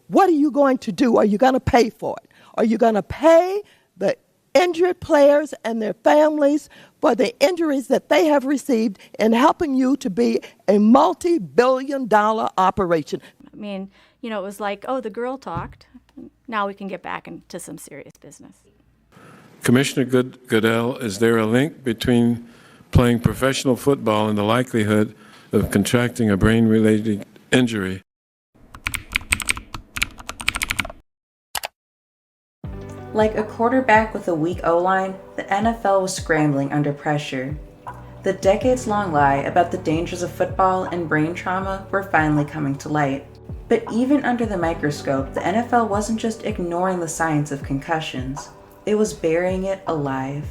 what are you going to do? Are you going to pay for it? Are you going to pay the injured players and their families for the injuries that they have received in helping you to be a multi-billion-dollar operation? I mean, it was like, oh, the girl talked. Now we can get back into some serious business. Commissioner Goodell, is there a link between playing professional football and the likelihood of contracting a brain-related injury? Like a quarterback with a weak O-line, the NFL was scrambling under pressure. The decades-long lie about the dangers of football and brain trauma were finally coming to light. But even under the microscope, the NFL wasn't just ignoring the science of concussions, it was burying it alive.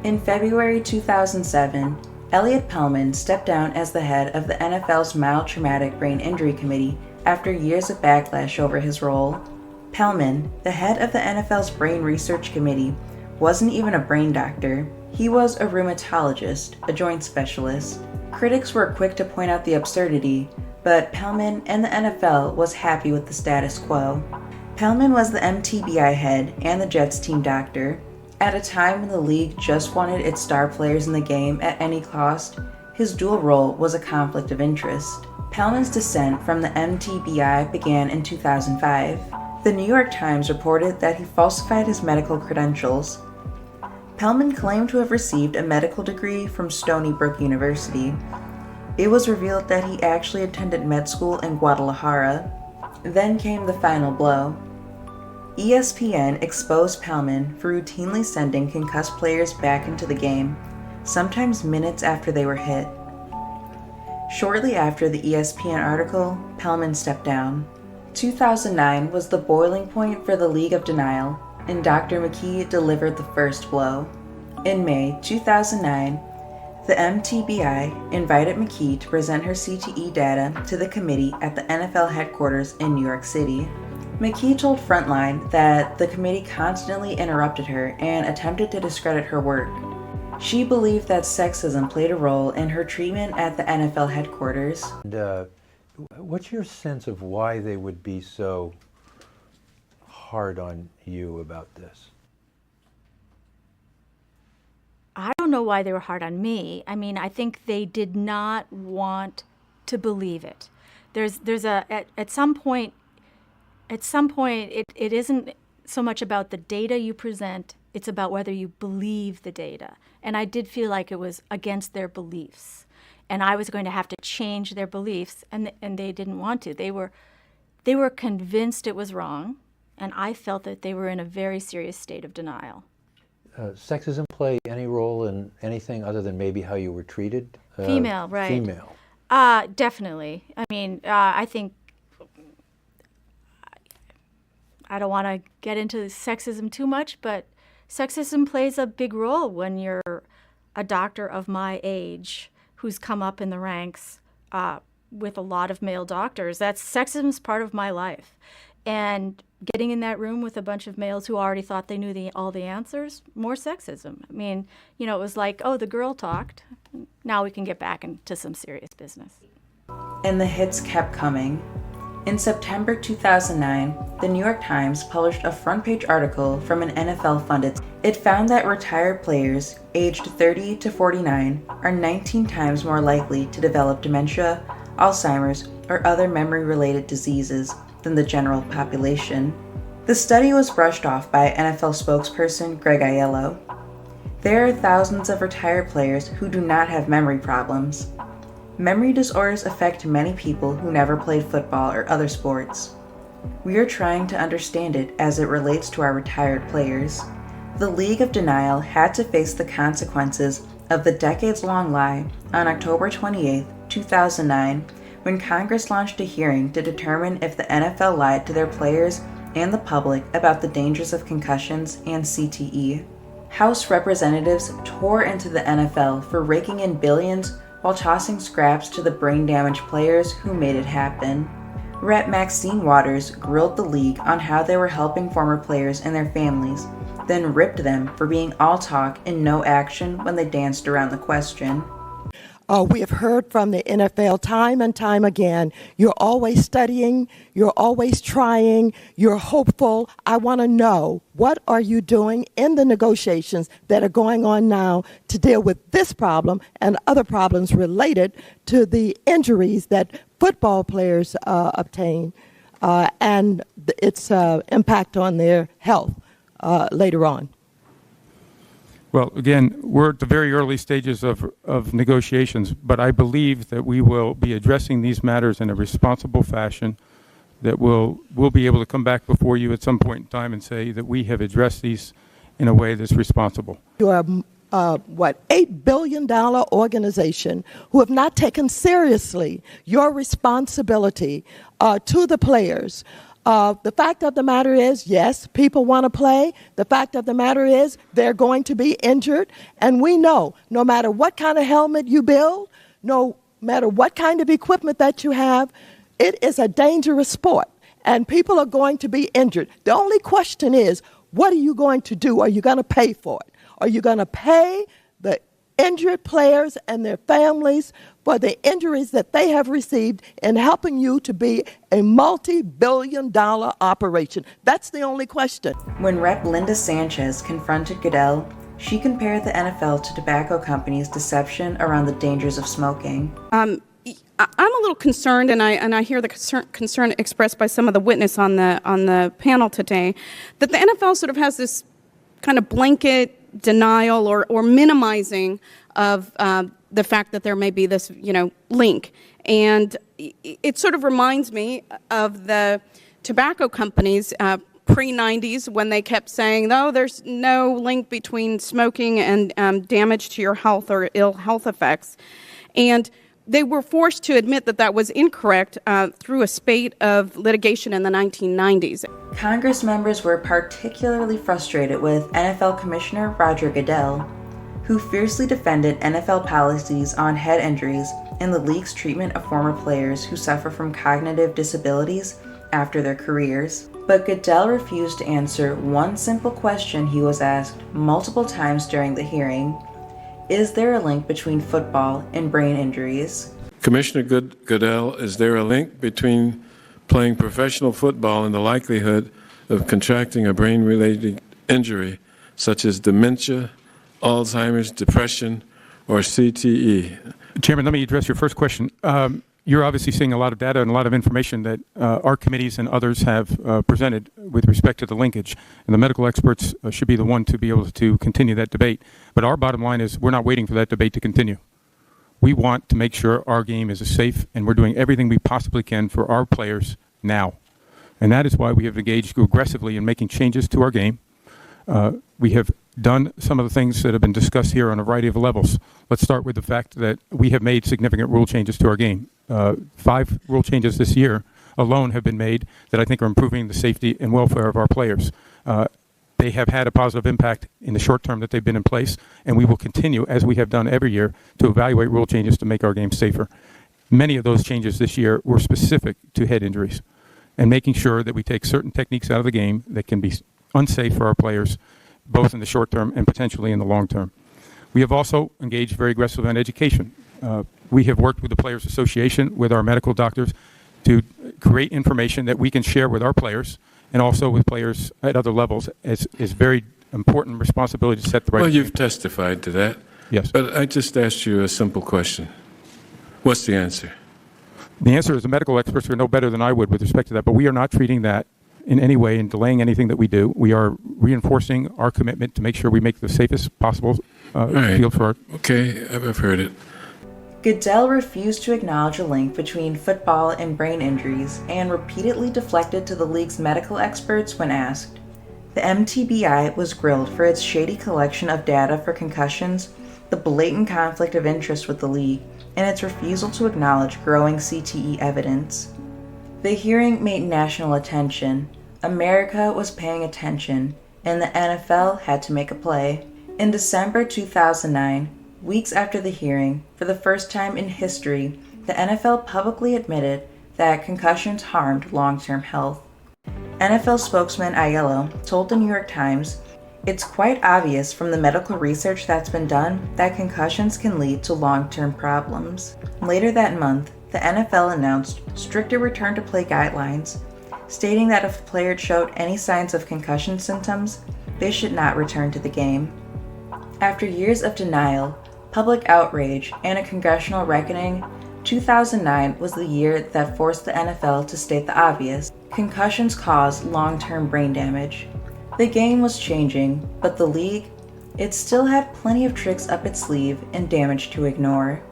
In February 2007, Elliot Pellman stepped down as the head of the NFL's Mild Traumatic Brain Injury Committee after years of backlash over his role. Pellman, the head of the NFL's Brain Research Committee, wasn't even a brain doctor. He was a rheumatologist, a joint specialist. Critics were quick to point out the absurdity, but Pellman and the NFL was happy with the status quo. Pellman was the MTBI head and the Jets team doctor. At a time when the league just wanted its star players in the game at any cost, his dual role was a conflict of interest. Pellman's descent from the MTBI began in 2005. The New York Times reported that he falsified his medical credentials. Pellman claimed to have received a medical degree from Stony Brook University. It was revealed that he actually attended med school in Guadalajara. Then came the final blow. ESPN exposed Pellman for routinely sending concussed players back into the game, sometimes minutes after they were hit. Shortly after the ESPN article, Pellman stepped down. 2009 was the boiling point for the League of Denial, and Dr. McKee delivered the first blow. In May 2009, the MTBI invited McKee to present her CTE data to the committee at the NFL headquarters in New York City. McKee told Frontline that the committee constantly interrupted her and attempted to discredit her work. She believed that sexism played a role in her treatment at the NFL headquarters. What's your sense of why they would be so hard on you about this? I don't know why they were hard on me. I mean, I think they did not want to believe it. At some point, it isn't so much about the data you present, it's about whether you believe the data. And I did feel like it was against their beliefs. And I was going to have to change their beliefs, and they didn't want to. They were convinced it was wrong, and I felt that they were in a very serious state of denial. Sexism play any role in anything other than maybe how you were treated? Female, right. Female. Definitely. I mean, I think, I don't want to get into sexism too much, but sexism plays a big role when you're a doctor of my age who's come up in the ranks with a lot of male doctors. Sexism's part of my life. And getting in that room with a bunch of males who already thought they knew all the answers, more sexism. I mean, it was like, oh, the girl talked. Now we can get back into some serious business. And the hits kept coming. In September 2009, the New York Times published a front-page article from an NFL-funded. It found that retired players aged 30 to 49 are 19 times more likely to develop dementia, Alzheimer's, or other memory-related diseases than the general population. The study was brushed off by NFL spokesperson Greg Aiello. There are thousands of retired players who do not have memory problems. Memory disorders affect many people who never played football or other sports. We are trying to understand it as it relates to our retired players. The League of Denial had to face the consequences of the decades-long lie on October 28, 2009, when Congress launched a hearing to determine if the NFL lied to their players and the public about the dangers of concussions and CTE. House representatives tore into the NFL for raking in billions while tossing scraps to the brain-damaged players who made it happen. Rep. Maxine Waters grilled the league on how they were helping former players and their families, then ripped them for being all talk and no action when they danced around the question. We have heard from the NFL time and time again. You're always studying. You're always trying. You're hopeful. I want to know, what are you doing in the negotiations that are going on now to deal with this problem and other problems related to the injuries that football players obtain and its impact on their health later on? Well, again, we're at the very early stages of negotiations, but I believe that we will be addressing these matters in a responsible fashion, that we'll be able to come back before you at some point in time and say that we have addressed these in a way that's responsible. You are, $8 billion organization who have not taken seriously your responsibility to the players. The fact of the matter is, yes, people want to play. The fact of the matter is, they're going to be injured. And we know, no matter what kind of helmet you build, no matter what kind of equipment that you have, it is a dangerous sport. And people are going to be injured. The only question is, what are you going to do? Are you going to pay for it? Are you going to pay the injured players and their families for the injuries that they have received in helping you to be a multi-billion-dollar operation? That's the only question. When Rep. Linda Sanchez confronted Goodell, she compared the NFL to tobacco companies' deception around the dangers of smoking. I'm a little concerned, and I hear the concern expressed by some of the witnesses on the panel today, that the NFL sort of has this kind of blanket denial or minimizing of the fact that there may be this, link. And it sort of reminds me of the tobacco companies pre-90s when they kept saying, no, there's no link between smoking and damage to your health or ill health effects. And they were forced to admit that that was incorrect through a spate of litigation in the 1990s. Congress members were particularly frustrated with NFL Commissioner Roger Goodell, who fiercely defended NFL policies on head injuries and the league's treatment of former players who suffer from cognitive disabilities after their careers. But Goodell refused to answer one simple question he was asked multiple times during the hearing. Is there a link between football and brain injuries? Commissioner Goodell, is there a link between playing professional football and the likelihood of contracting a brain-related injury, such as dementia, Alzheimer's, depression, or CTE? Chairman, let me address your first question. You're obviously seeing a lot of data and a lot of information that our committees and others have presented with respect to the linkage. And the medical experts should be the one to be able to continue that debate. But our bottom line is we're not waiting for that debate to continue. We want to make sure our game is safe, and we're doing everything we possibly can for our players now. And that is why we have engaged aggressively in making changes to our game. We have done some of the things that have been discussed here on a variety of levels. Let's start with the fact that we have made significant rule changes to our game. 5 rule changes this year alone have been made that I think are improving the safety and welfare of our players. They have had a positive impact in the short term that they've been in place, and we will continue, as we have done every year, to evaluate rule changes to make our game safer. Many of those changes this year were specific to head injuries and making sure that we take certain techniques out of the game that can be unsafe for our players, both in the short term and potentially in the long term. We have also engaged very aggressively on education. We have worked with the Players Association, with our medical doctors, to create information that we can share with our players and also with players at other levels. It's very important responsibility to set the right... Well, you've testified to that. Yes. But I just asked you a simple question. What's the answer? The answer is the medical experts are no better than I would with respect to that, but we are not treating that in any way and delaying anything that we do. We are reinforcing our commitment to make sure we make the safest possible field for our... Okay, I've heard it. Goodell refused to acknowledge a link between football and brain injuries and repeatedly deflected to the league's medical experts when asked. The MTBI was grilled for its shady collection of data for concussions, the blatant conflict of interest with the league, and its refusal to acknowledge growing CTE evidence. The hearing made national attention. America was paying attention, and the NFL had to make a play. In December 2009, weeks after the hearing, for the first time in history, the NFL publicly admitted that concussions harmed long-term health. NFL spokesman Aiello told the New York Times, It's quite obvious from the medical research that's been done that concussions can lead to long-term problems. Later that month, the NFL announced stricter return to play guidelines, stating that if a player showed any signs of concussion symptoms, they should not return to the game. After years of denial, public outrage, and a congressional reckoning, 2009 was the year that forced the NFL to state the obvious: concussions cause long-term brain damage. The game was changing, but the league, it still had plenty of tricks up its sleeve and damage to ignore.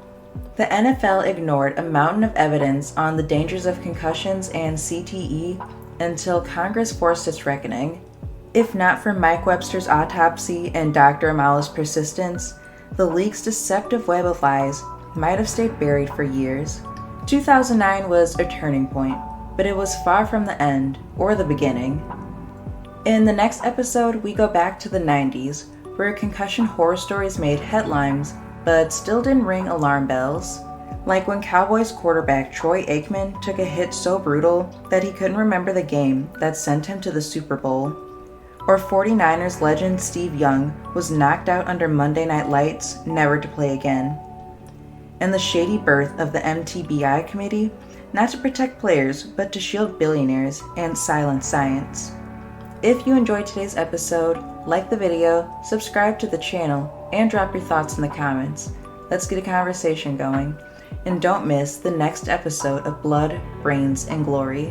The NFL ignored a mountain of evidence on the dangers of concussions and CTE until Congress forced its reckoning. If not for Mike Webster's autopsy and Dr. Amala's persistence, the league's deceptive web of lies might have stayed buried for years. 2009 was a turning point, but it was far from the end or the beginning. In the next episode, we go back to the 90s, where concussion horror stories made headlines but still didn't ring alarm bells. Like when Cowboys quarterback Troy Aikman took a hit so brutal that he couldn't remember the game that sent him to the Super Bowl. Or 49ers legend Steve Young was knocked out under Monday Night Lights, never to play again. And the shady birth of the MTBI committee, not to protect players, but to shield billionaires and silence science. If you enjoyed today's episode, like the video, subscribe to the channel, and drop your thoughts in the comments. Let's get a conversation going. And don't miss the next episode of Blood, Brains, and Glory.